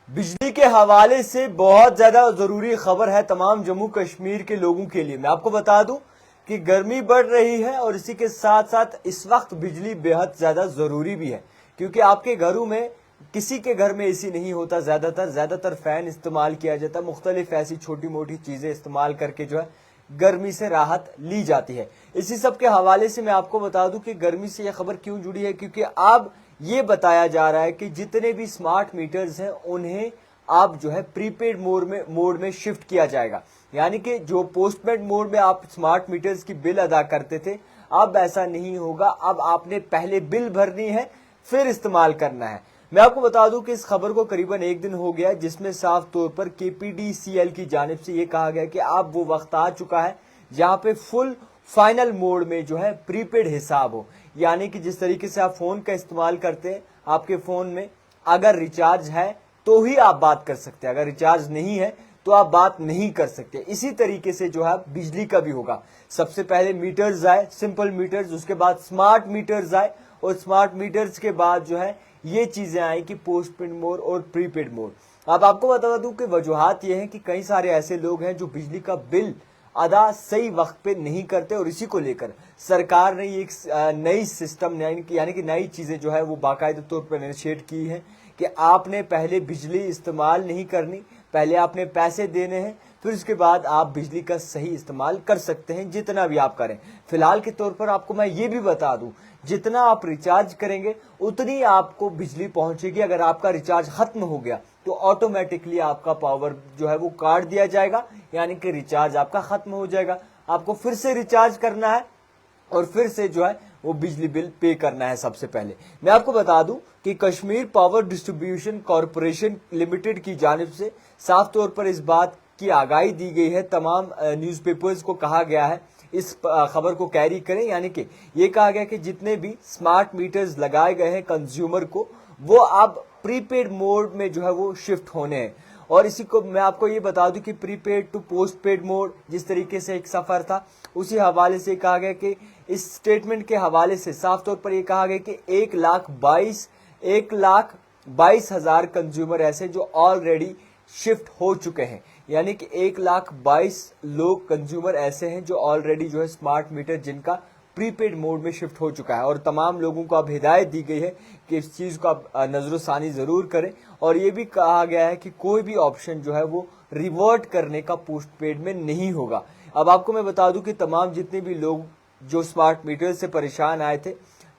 बिजली के हवाले से बहुत ज्यादा जरूरी खबर है तमाम जम्मू कश्मीर के लोगों के लिए। मैं आपको बता दूं कि गर्मी बढ़ रही है और इसी के साथ साथ इस वक्त बिजली बेहद ज्यादा जरूरी भी है, क्योंकि आपके घरों में किसी के घर में एसी नहीं होता। ज्यादातर फैन इस्तेमाल किया जाता है, मुख्तलिफ ऐसी छोटी मोटी चीजें इस्तेमाल करके जो है गर्मी से राहत ली जाती है। इसी सब के हवाले से मैं आपको बता दूं कि गर्मी से यह खबर क्यों जुड़ी है, क्योंकि अब ये बताया जा रहा है कि जितने भी स्मार्ट मीटर्स हैं उन्हें आप जो है प्रीपेड मोड में शिफ्ट किया जाएगा। यानी कि जो पोस्टपेड मोड में आप स्मार्ट मीटर्स की बिल अदा करते थे, अब ऐसा नहीं होगा। अब आपने पहले बिल भरनी है फिर इस्तेमाल करना है। मैं आपको बता दूं कि इस खबर को करीबन एक दिन हो गया, जिसमें साफ तौर पर केपीडीसीएल की जानिब से यह कहा गया कि अब वो वक्त आ चुका है जहां पे फुल फाइनल मोड में जो है प्रीपेड हिसाब हो। यानी कि जिस तरीके से आप फोन का इस्तेमाल करते हैं, आपके फोन में अगर रिचार्ज है तो ही आप बात कर सकते हैं, अगर रिचार्ज नहीं है तो आप बात नहीं कर सकते। इसी तरीके से जो है बिजली का भी होगा। सबसे पहले मीटर्स आए, सिंपल मीटर्स, उसके बाद स्मार्ट मीटर्स आए और स्मार्ट मीटर्स के बाद जो है ये चीजें आई कि पोस्टपेड मोड और प्रीपेड मोड। अब आपको बता दूं कि वजूहात ये है कि कई सारे ऐसे लोग हैं जो बिजली का बिल अदा सही वक्त पे नहीं करते और इसी को लेकर सरकार ने एक नई सिस्टम यानी कि नई चीजें जो है वो बाकायदा तौर पर इनिशिएट की है कि आपने पहले बिजली इस्तेमाल नहीं करनी, पहले आपने पैसे देने हैं, फिर उसके बाद आप बिजली का सही इस्तेमाल कर सकते हैं जितना भी आप करें। फिलहाल के तौर पर आपको मैं ये भी बता दूं, जितना आप रिचार्ज करेंगे उतनी आपको बिजली पहुंचेगी। अगर आपका रिचार्ज खत्म हो गया तो ऑटोमेटिकली आपका पावर जो है वो काट दिया जाएगा, यानी कि रिचार्ज आपका खत्म हो जाएगा। आपको फिर से रिचार्ज करना है और फिर से जो है वो बिजली बिल पे करना है। सबसे पहले मैं आपको बता दूं कि Kashmir power distribution corporation limited की जानिब से साफ तौर पर इस बात की आगाही दी गई है, तमाम न्यूज़पेपर्स को कहा गया है इस खबर को कैरी करें। यानी कि ये कहा गया कि जितने भी स्मार्ट मीटर्स लगाए गए हैं कंज्यूमर को, वो अब प्रीपेड मोड में जो है वो शिफ्ट होने हैं। और इसी को मैं आपको ये बता दूं कि प्रीपेड टू पोस्टपेड मोड जिस तरीके से एक सफर था, उसी हवाले से कहा गया कि इस स्टेटमेंट के हवाले से साफ तौर पर यह कहा गया कि 1,22,000 कंज्यूमर ऐसे जो ऑलरेडी शिफ्ट हो चुके हैं। यानी कि 1,22,000 लोग कंज्यूमर ऐसे हैं जो ऑलरेडी जो है स्मार्ट मीटर जिनका प्रीपेड मोड में शिफ्ट हो चुका है। और तमाम लोगों को अब हिदायत दी गई है कि इस चीज को आप नजरोसानी जरूर करें। और ये भी कहा गया है कि कोई भी ऑप्शन जो है वो रिवर्ट करने का पोस्टपेड में नहीं होगा। अब आपको मैं बता दूं कि तमाम जितने भी लोग जो स्मार्ट मीटर से परेशान आए थे,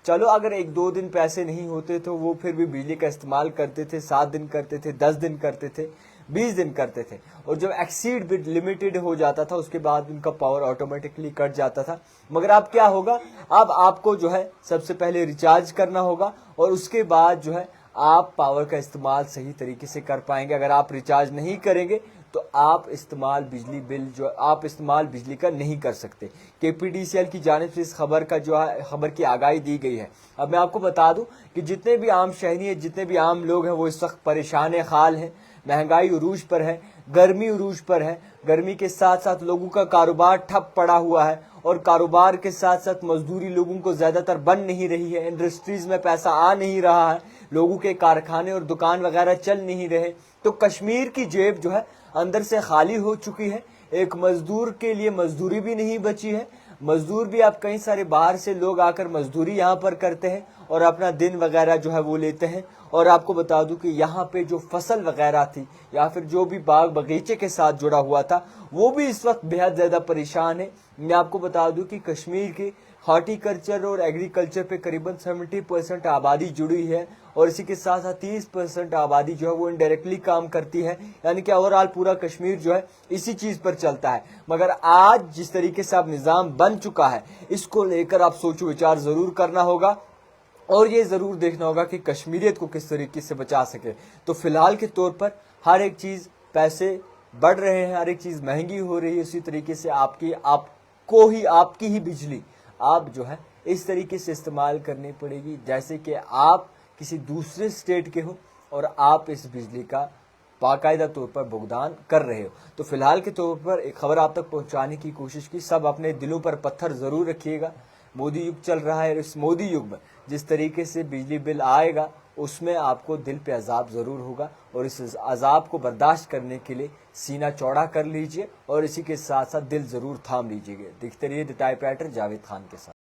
चलो अगर 1-2 दिन पैसे नहीं होते तो वो फिर भी बिजली का इस्तेमाल करते थे, 7 दिन करते थे, 10 दिन करते थे, 20 दिन करते थे। और जब एक्सीड बिट लिमिटेड हो जाता था उसके बाद उनका पावर ऑटोमेटिकली कट जाता था। मगर अब क्या होगा, अब आपको जो है सबसे पहले रिचार्ज करना होगा और उसके बाद जो है आप पावर का इस्तेमाल सही तरीके से कर पाएंगे। अगर आप रिचार्ज नहीं करेंगे तो आप इस्तेमाल बिजली का नहीं कर सकते। केपीडीसीएल की जानिब से इस खबर की आगाही दी गई है। अब मैं आपको बता दूं कि जितने भी आम शहरी हैं, जितने भी आम लोग हैं, वो इस वक्त परेशान खाल हैं। महंगाई उरूज पर है, गर्मी उरूज पर है। गर्मी के साथ साथ लोगों का कारोबार ठप पड़ा हुआ है और कारोबार के साथ साथ मजदूरी लोगों को ज्यादातर बन नहीं रही है। इंडस्ट्रीज में पैसा आ नहीं रहा है, लोगों के कारखाने और दुकान वगैरह चल नहीं रहे। तो कश्मीर की जेब जो है अंदर से खाली हो चुकी है। एक मजदूर के लिए मजदूरी भी नहीं बची है। मजदूर भी आप कई सारे बाहर से लोग आकर मजदूरी यहाँ पर करते हैं और अपना दिन वगैरह जो है वो लेते हैं। और आपको बता दूं कि यहाँ पे जो फसल वगैरह थी या फिर जो भी बाग बगीचे के साथ जुड़ा हुआ था, वो भी इस वक्त बेहद ज्यादा परेशान है। मैं आपको बता दूं कि कश्मीर की हॉर्टिकल्चर और एग्रीकल्चर पे करीबन 70% आबादी जुड़ी है और इसी के साथ साथ 30% आबादी जो है वो इनडायरेक्टली काम करती है। यानी कि ओवरऑल पूरा कश्मीर जो है इसी चीज पर चलता है। मगर आज जिस तरीके से अब निजाम बन चुका है, इसको लेकर आप सोचो विचार जरूर करना होगा और ये जरूर देखना होगा कि कश्मीरियत को किस तरीके से बचा सके। तो फिलहाल के तौर पर हर एक चीज, पैसे बढ़ रहे हैं, हर एक चीज महंगी हो रही है, उसी तरीके से आपकी ही बिजली आप जो है इस तरीके से इस्तेमाल करनी पड़ेगी जैसे कि आप किसी दूसरे स्टेट के हो और आप इस बिजली का बाकायदा तौर पर भुगतान कर रहे हो। तो फिलहाल के तौर पर एक खबर आप तक पहुंचाने की कोशिश की। सब अपने दिलों पर पत्थर जरूर रखिएगा। मोदी युग चल रहा है, इस मोदी युग में जिस तरीके से बिजली बिल आएगा उसमें आपको दिल पे अजाब ज़रूर होगा और इस अजाब को बर्दाश्त करने के लिए सीना चौड़ा कर लीजिए और इसी के साथ साथ दिल ज़रूर थाम लीजिएगा। देखते रहिए द टाइपराइटर जावेद खान के साथ।